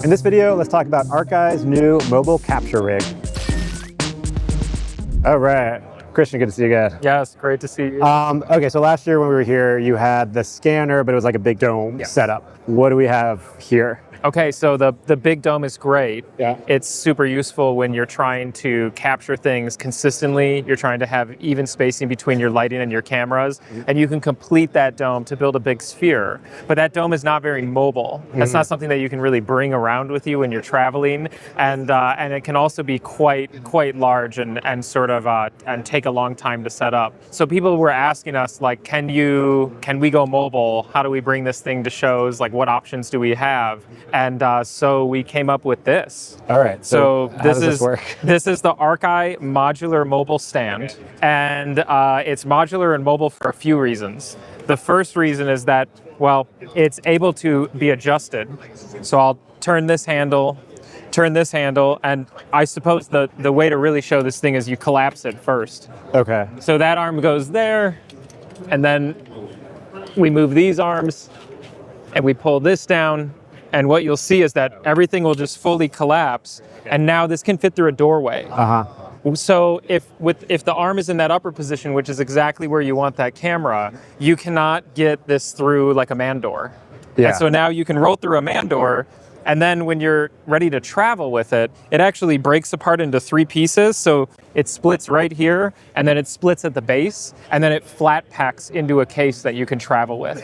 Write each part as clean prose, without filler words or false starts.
In this video, let's talk about Archive's new mobile capture rig. All right, Christian, good to see you again. Yes, great to see you. Okay, so last year when we were here, you had the scanner, but it was like a big dome setup. What do we have here? Okay, so the big dome is great. Yeah. It's super useful when you're trying to capture things consistently. You're trying to have even spacing between your lighting and your cameras, and you can complete that dome to build a big sphere. But that dome is not very mobile. That's not something that you can really bring around with you when you're traveling, and it can also be quite large and sort of and take a long time to set up. So people were asking us, like, can we go mobile? How do we bring this thing to shows? Like, what options do we have? And so we came up with this. All right. So how does this work? This is the Archive modular mobile stand, and it's modular and mobile for a few reasons. The first reason is that, well, it's able to be adjusted. So I'll turn this handle, and I suppose the way to really show this thing is you collapse it first. Okay. So that arm goes there, and then we move these arms, and we pull this down. And what you'll see is that everything will just fully collapse, and now this can fit through a doorway. So if the arm is in that upper position, which is exactly where you want that camera, you cannot get this through like a man door. Yeah. And so now you can roll through a man door, and then when you're ready to travel with it, it actually breaks apart into 3 pieces. So it splits right here, and then it splits at the base, and then it flat packs into a case that you can travel with.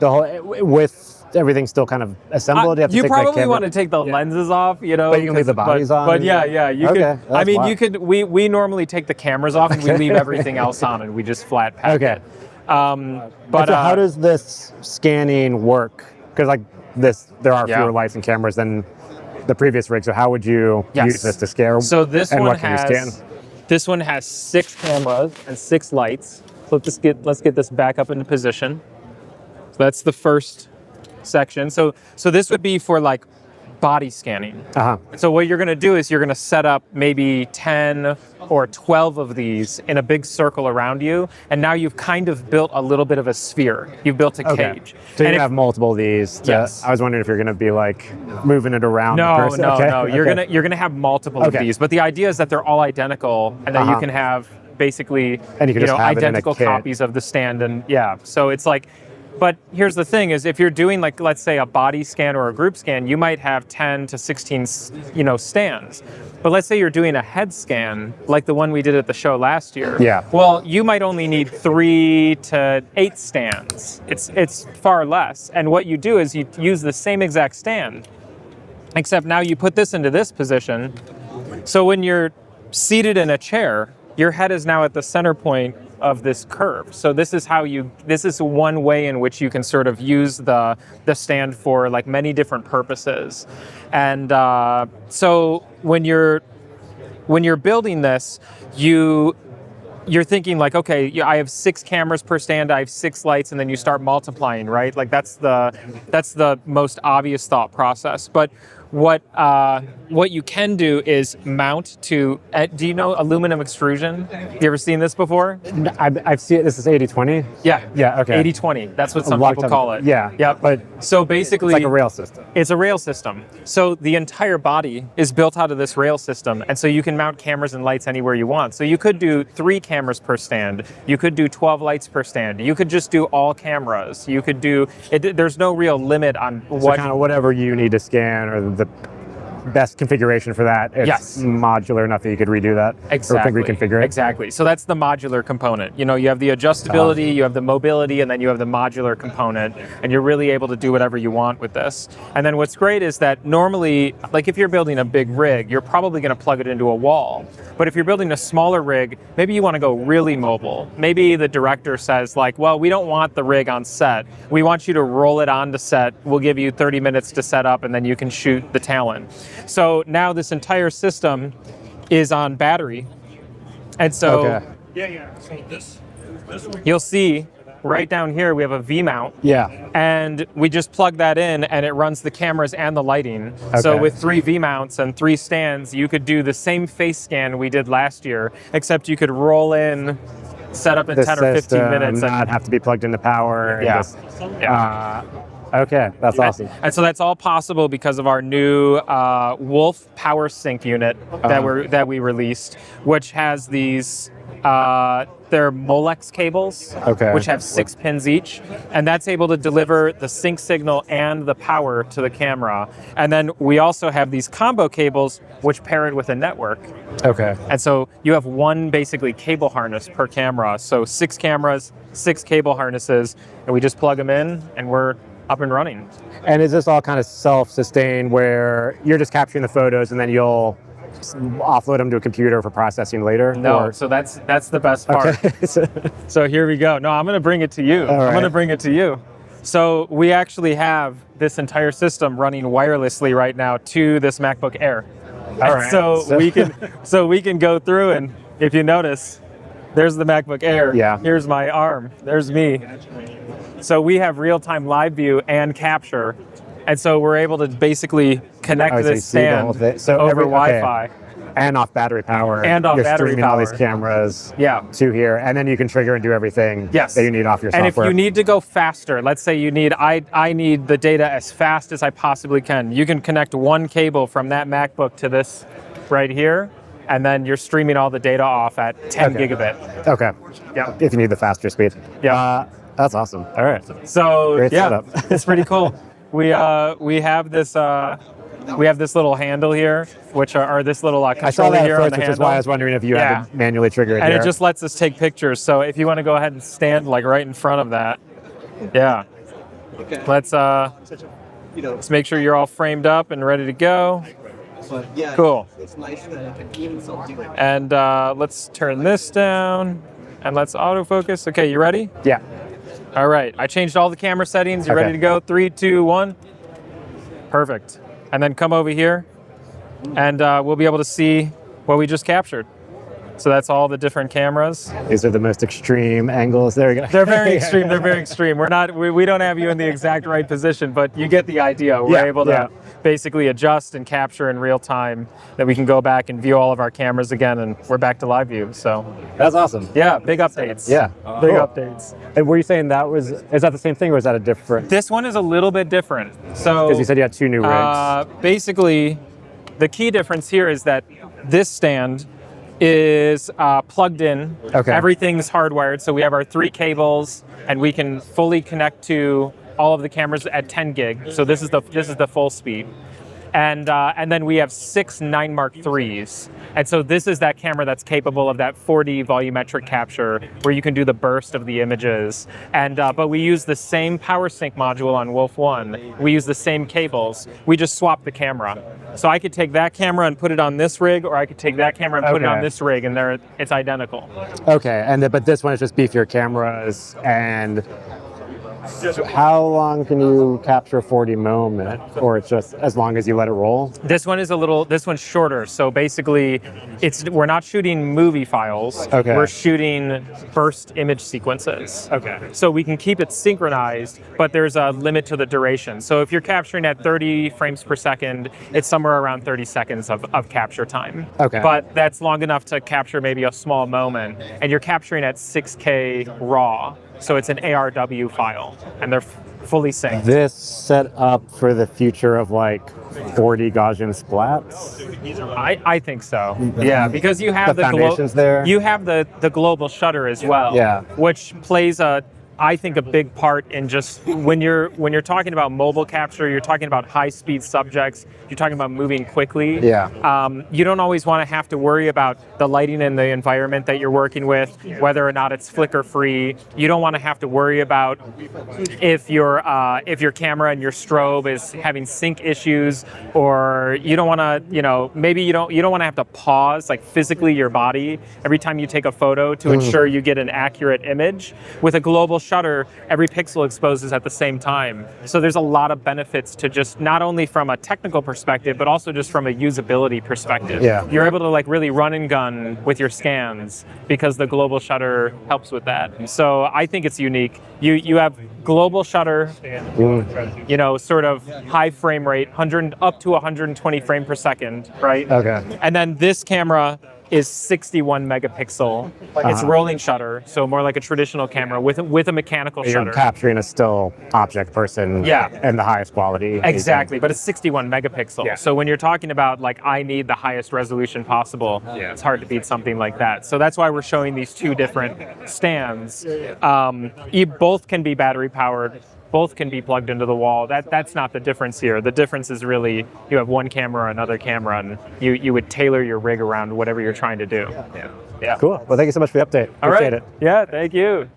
The whole with everything still kind of assembled. Do you have to you take probably the camera? want to take the lenses off, you know. But you can leave the bodies on. But yeah, you Okay, could. I mean, wild. you could. We normally take the cameras off and we leave everything else on, and we just flat pack Okay. it. But so how does this scanning work? Because like this, there are Yeah. fewer lights and cameras than the previous rig. So how would you use this to scan? So this and one what can you scan? This one has 6 cameras and 6 lights. So let's get this back up into position. So that's the first section. So this would be for like body scanning. So what you're going to do is you're going to set up maybe 10 or 12 of these in a big circle around you, and now you've kind of built a little bit of a sphere. You've built a cage. So you And have multiple of these. Yes. I was wondering if you're going to be like moving it around. the No. person. Okay. You're gonna have multiple of these, but the idea is that they're all identical, and that you can have basically And you can just have it in a identical kit. copies of the stand, and so it's like. But here's the thing: is if you're doing like, let's say, a body scan or a group scan, you might have 10 to 16, stands. But let's say you're doing a head scan, like the one we did at the show last year. Yeah. Well, you might only need 3 to 8 stands. It's far less. And what you do is you use the same exact stand, except now you put this into this position. So when you're seated in a chair, your head is now at the center point of this curve. So this is one way in which you can sort of use the stand for like many different purposes. And so when you're building this, you're thinking like, okay, I have 6 cameras per stand, I have 6 lights, and then you start multiplying, right? Like that's the most obvious thought process. But what you can do is mount to. Do you know aluminum extrusion? You ever seen this before? I've seen it. This is 80-20? Yeah. Yeah, okay. 80-20. That's what some lot of people time- call it. yeah, Yep. but so basically, It's like a rail system. it's a rail system. So the entire body is built out of this rail system. And so you can mount cameras and lights anywhere you want. So you could do 3 cameras per stand. You could do 12 lights per stand. You could just do all cameras. You could do, there's no real limit on So what. kind of whatever you need to scan or the best configuration for that. It's Yes. modular enough that you could redo that. Exactly. Or reconfigure it. Exactly. So that's the modular component. You have the adjustability, you have the mobility, and then you have the modular component, and you're really able to do whatever you want with this. And then what's great is that normally, like if you're building a big rig, you're probably going to plug it into a wall. But if you're building a smaller rig, maybe you want to go really mobile. Maybe the director says like, well, we don't want the rig on set. We want you to roll it onto set. We'll give you 30 minutes to set up, and then you can shoot the talent. So now this entire system is on battery. And so So this you'll see right down here we have a V-mount. Yeah. And we just plug that in and it runs the cameras and the lighting. So Okay. with 3 V-mounts and 3 stands, you could do the same face scan we did last year, except you could roll in, set up in The 10 or 15 system, minutes. not have to be plugged into power. Yeah. And just, Okay, that's awesome. And so that's all possible because of our new Wolf Power Sync unit that we released, which has these. They're Molex cables, which have 6 pins each, and that's able to deliver the sync signal and the power to the camera. And then we also have these combo cables, which pair it with a network. Okay. And so you have one basically cable harness per camera. So 6 cameras, 6 cable harnesses, and we just plug them in, and we're up and running. And is this all kind of self-sustained where you're just capturing the photos and then you'll offload them to a computer for processing later? No, or? so that's the best part. Okay. So here we go. No, I'm going to bring it to you. I'm going to bring it to you. So we actually have this entire system running wirelessly right now to this MacBook Air. All right. So we can go through, and if you notice, there's the MacBook Air. Yeah. Here's my arm. There's me. So we have real-time live view and capture. And so we're able to basically connect this stand over Wi-Fi. Okay. And off battery power. And off you're battery streaming power. all these cameras Yeah. to here, and then you can trigger and do everything that you need off your software. And if you need to go faster, let's say you need, I need the data as fast as I possibly can. You can connect one cable from that MacBook to this right here, and then you're streaming all the data off at 10 gigabit. Okay. Yeah. If you need the faster speed. Yeah. That's awesome. All right. So Great yeah, setup. it's pretty cool. We have this little handle here, which are this little controller I saw that here at on first, the which handle. is why I was wondering if you had to manually trigger it and here. it just lets us take pictures. So if you want to go ahead and stand like right in front of that, yeah. Let's make sure you're all framed up and ready to go. Cool. And let's turn this down and let's autofocus. Okay, you ready? Yeah. All right, I changed all the camera settings. You ready to go? 3, 2, 1. Perfect. And then come over here, and we'll be able to see what we just captured. So that's all the different cameras. These are the most extreme angles. There we go. They're very extreme. They're very extreme. We don't have you in the exact right position, but you get the idea. We're able to basically adjust and capture in real time, that we can go back and view all of our cameras again, and we're back to live view. So that's awesome. Yeah, big updates. Yeah, big updates. And were you saying is that the same thing, or is that a different? This one is a little bit different. So because you said you had 2 new rigs. Basically, the key difference here is that this stand is plugged in. Okay. Everything's hardwired, so we have our 3 cables, and we can fully connect to all of the cameras at 10 gig. So this is the full speed. And then we have 6 9 Mark IIIs. And so this is that camera that's capable of that 4D volumetric capture where you can do the burst of the images. And but we use the same power sync module on Wolf 1. We use the same cables. We just swap the camera. So I could take that camera and put it on this rig, or I could take that camera and put it on this rig, and it's identical. Okay, but this one is just beefier cameras. And how long can you capture 4D moment, or it's just as long as you let it roll? This one's shorter. So basically, we're not shooting movie files. Okay. We're shooting burst image sequences. Okay. So we can keep it synchronized, but there's a limit to the duration. So if you're capturing at 30 frames per second, it's somewhere around 30 seconds of capture time. Okay. But that's long enough to capture maybe a small moment, and you're capturing at 6K raw. So it's an ARW file, and they're fully synced. This set up for the future of like 4D Gaussian splats? I think so. Yeah, because you have the foundations there. You have the global shutter as well. Yeah. Which plays I think a big part in just when you're talking about mobile capture, you're talking about high-speed subjects, you're talking about moving quickly. Yeah. You don't always want to have to worry about the lighting in the environment that you're working with, whether or not it's flicker-free. You don't want to have to worry about if your camera and your strobe is having sync issues, or you don't want to, maybe you don't want to have to pause like physically your body every time you take a photo to ensure you get an accurate image. With a global shutter, every pixel exposes at the same time. So there's a lot of benefits to just not only from a technical perspective, but also just from a usability perspective. Yeah. You're able to like really run and gun with your scans because the global shutter helps with that. So I think it's unique. You have global shutter, sort of high frame rate, 100 up to 120 frame per second, right? Okay. And then this camera is 61 megapixel. It's rolling shutter, so more like a traditional camera with a mechanical You're shutter. capturing a still object person in the highest quality. Exactly, but it's 61 megapixel. Yeah. So when you're talking about like, I need the highest resolution possible, it's hard to beat something like that. So that's why we're showing these two different stands. Both can be battery powered. Both can be plugged into the wall. That's not the difference here. The difference is really you have one camera or another camera, and you would tailor your rig around whatever you're trying to do. Cool. Well, thank you so much for the update. Appreciate it. Yeah, thank you.